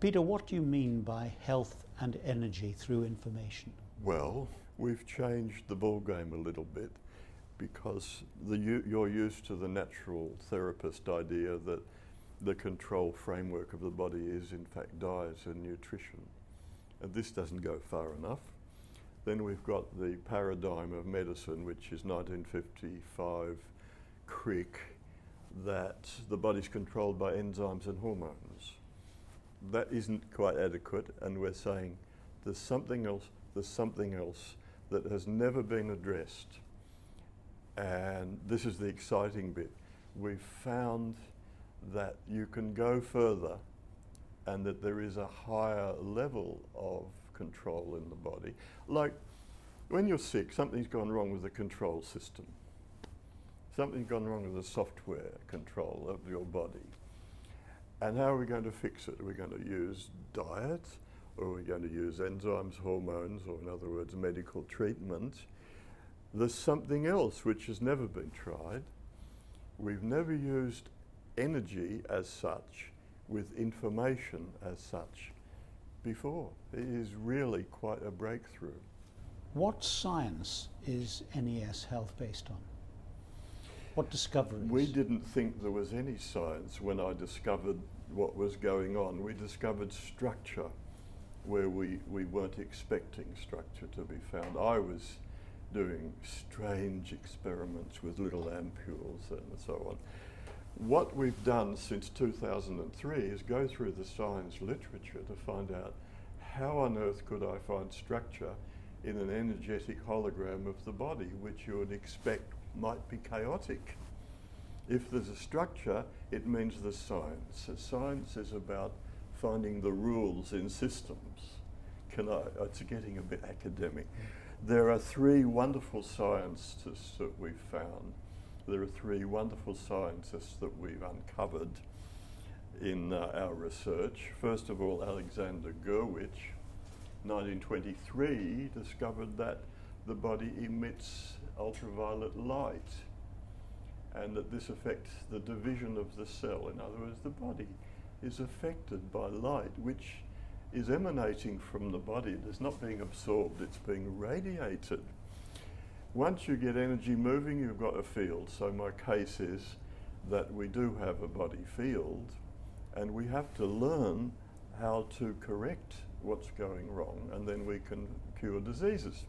Peter, what do you mean by health and energy through information? Well, we've changed the ball game a little bit because you're used to the natural therapist idea that the control framework of the body is in fact diet and nutrition. And this doesn't go far enough. Then we've got the paradigm of medicine, which is 1955 Crick, that the body's controlled by enzymes and hormones. That isn't quite adequate, and we're saying there's something else that has never been addressed. And this is the exciting bit. We've found that you can go further and that there is a higher level of control in the body. Like when you're sick, something's gone wrong with the control system. Something's gone wrong with the software control of your body. And how are we going to fix it? Are we going to use diet, or are we going to use enzymes, hormones, or in other words, medical treatment? There's something else which has never been tried. We've never used energy as such with information as such before. It is really quite a breakthrough. What science is NES Health based on? What discoveries? We didn't think there was any science when I discovered what was going on. We discovered structure where we weren't expecting structure to be found. I was doing strange experiments with little ampules and so on. What we've done since 2003 is go through the science literature to find out how on earth could I find structure in an energetic hologram of the body, which you would expect might be chaotic. If there's a structure, it means there's science. So science is about finding the rules in systems. It's getting a bit academic. There are three wonderful scientists that we've found. There are three wonderful scientists that we've uncovered in our research. First of all, Alexander Gurwitch, 1923, discovered that the body emits ultraviolet light and that this affects the division of the cell. In other words, the body is affected by light, which is emanating from the body. It's not being absorbed, it's being radiated. Once you get energy moving, you've got a field. So my case is that we do have a body field, and we have to learn how to correct what's going wrong, and then we can cure diseases.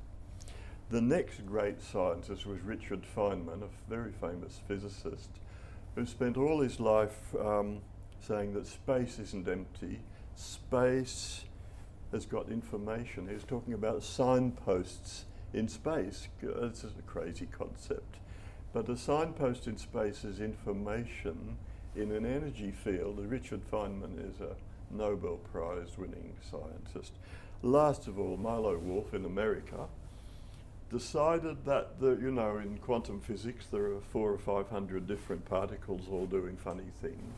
The next great scientist was Richard Feynman, a very famous physicist, who spent all his life saying that space isn't empty. Space has got information. He was talking about signposts in space. It's a crazy concept. But a signpost in space is information in an energy field. Richard Feynman is a Nobel Prize winning scientist. Last of all, Milo Wolf in America decided that, in quantum physics there are 400 or 500 different particles all doing funny things.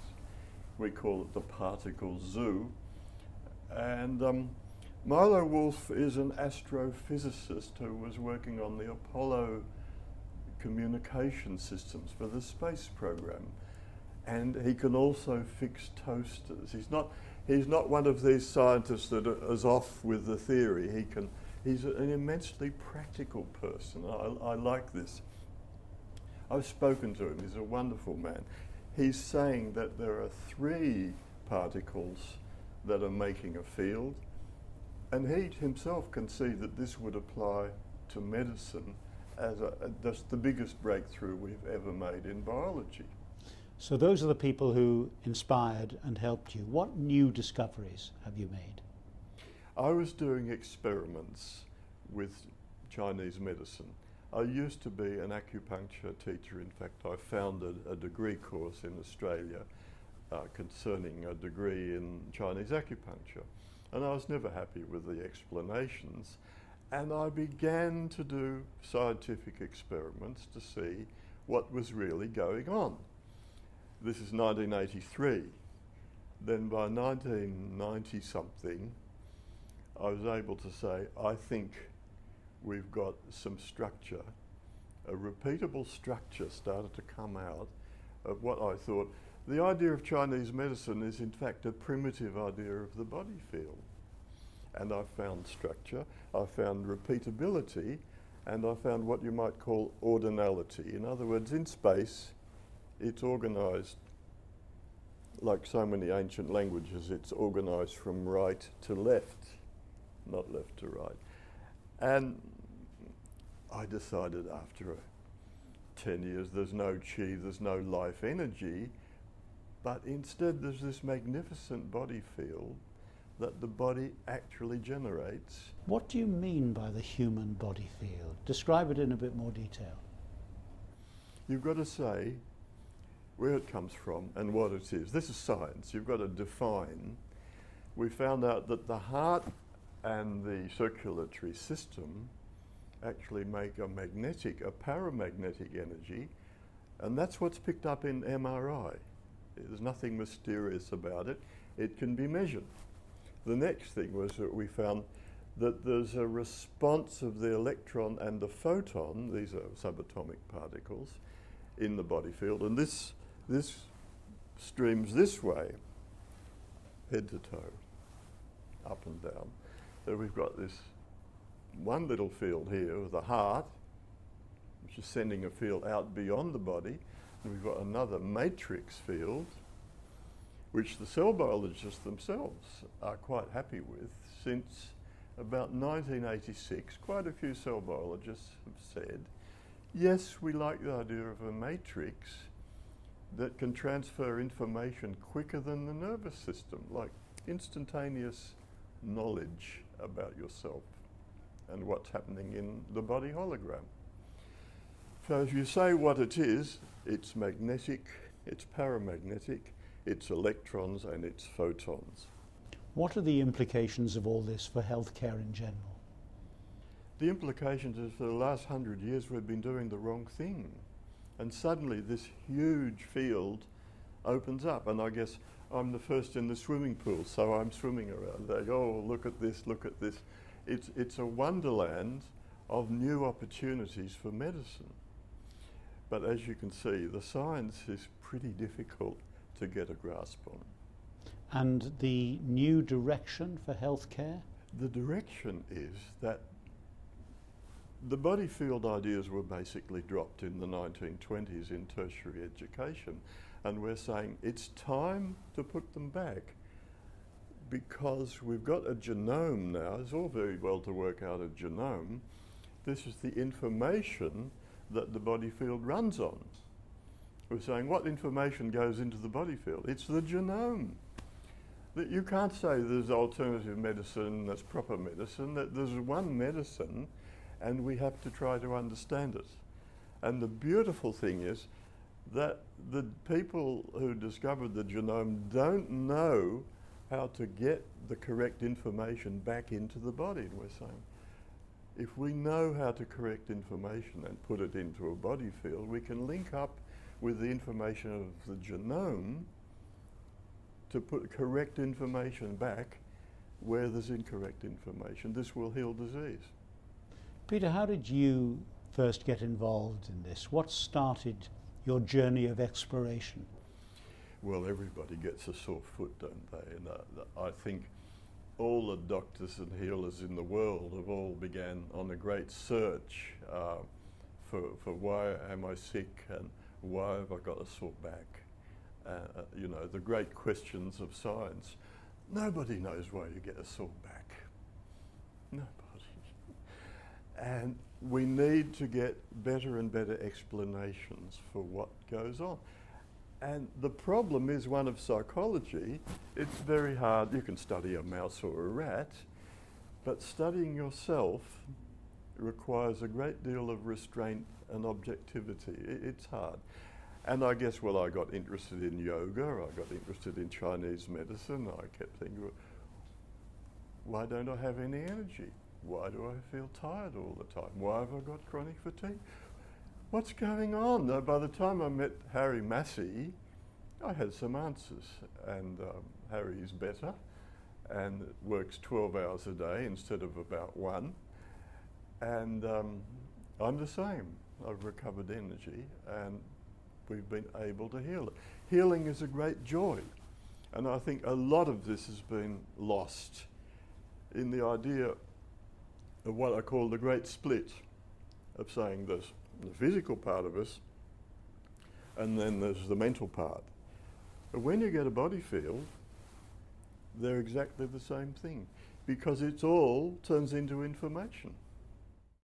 We call it the particle zoo. And Milo Wolf is an astrophysicist who was working on the Apollo communication systems for the space program. And he can also fix toasters. He's not one of these scientists that is off with the theory. He's an immensely practical person. I like this. I've spoken to him. He's a wonderful man. He's saying that there are 3 particles that are making a field, and he himself can see that this would apply to medicine as just the biggest breakthrough we've ever made in biology. So those are the people who inspired and helped you. What new discoveries have you made? I was doing experiments with Chinese medicine. I used to be an acupuncture teacher. In fact, I founded a degree course in Australia concerning a degree in Chinese acupuncture. And I was never happy with the explanations. And I began to do scientific experiments to see what was really going on. This is 1983. Then by 1990 something, I was able to say, I think we've got some structure. A repeatable structure started to come out of what I thought. The idea of Chinese medicine is in fact a primitive idea of the body field. And I found structure, I found repeatability, and I found what you might call ordinality. In other words, in space, it's organised like so many ancient languages, it's organised from right to left, not left to right. And I decided after 10 years there's no chi, there's no life energy, but instead there's this magnificent body field that the body actually generates. What do you mean by the human body field? Describe it in a bit more detail. You've got to say where it comes from and what it is. This is science. You've got to define. We found out that the heart and the circulatory system actually make a paramagnetic energy, and that's what's picked up in MRI. There's nothing mysterious about it. It can be measured. The next thing was that we found that there's a response of the electron and the photon, these are subatomic particles, in the body field, and this streams this way, head to toe, up and down. So we've got this one little field here with the heart, which is sending a field out beyond the body, and we've got another matrix field, which the cell biologists themselves are quite happy with. Since about 1986, quite a few cell biologists have said, yes, we like the idea of a matrix that can transfer information quicker than the nervous system, like instantaneous knowledge about yourself and what's happening in the body hologram. So if you say what it is, it's magnetic, it's paramagnetic, it's electrons and it's photons. What are the implications of all this for healthcare in general? The implications is for the last 100 years we've been doing the wrong thing. And suddenly this huge field opens up, and I guess I'm the first in the swimming pool, so I'm swimming around like, oh, look at this, look at this. It's a wonderland of new opportunities for medicine. But as you can see, the science is pretty difficult to get a grasp on. And the new direction for healthcare? The direction is that the body field ideas were basically dropped in the 1920s in tertiary education, and we're saying it's time to put them back because we've got a genome now. It's all very well to work out a genome. This is the information that the body field runs on. We're saying what information goes into the body field? It's the genome. That you can't say there's alternative medicine that's proper medicine, that there's one medicine and we have to try to understand it. And the beautiful thing is that the people who discovered the genome don't know how to get the correct information back into the body. And we're saying, if we know how to correct information and put it into a body field, we can link up with the information of the genome to put correct information back where there's incorrect information. This will heal disease. Peter, how did you first get involved in this? What started your journey of exploration? Well, everybody gets a sore foot, don't they? And I think all the doctors and healers in the world have all began on a great search for why am I sick and why have I got a sore back? You know, the great questions of science. Nobody knows why you get a sore back. Nobody. And we need to get better and better explanations for what goes on. And the problem is one of psychology. It's very hard. You can study a mouse or a rat, but studying yourself requires a great deal of restraint and objectivity. It's hard. And I guess, well, I got interested in yoga, I got interested in Chinese medicine. I kept thinking, why don't I have any energy? Why do I feel tired all the time? Why have I got chronic fatigue? What's going on? By the time I met Harry Massey, I had some answers. And Harry's better and works 12 hours a day instead of about 1. And I'm the same. I've recovered energy and we've been able to heal it. healing is a great joy. And I think a lot of this has been lost in the idea of what I call the great split, of saying there's the physical part of us and then there's the mental part. But when you get a body field, they're exactly the same thing, because it's all turns into information.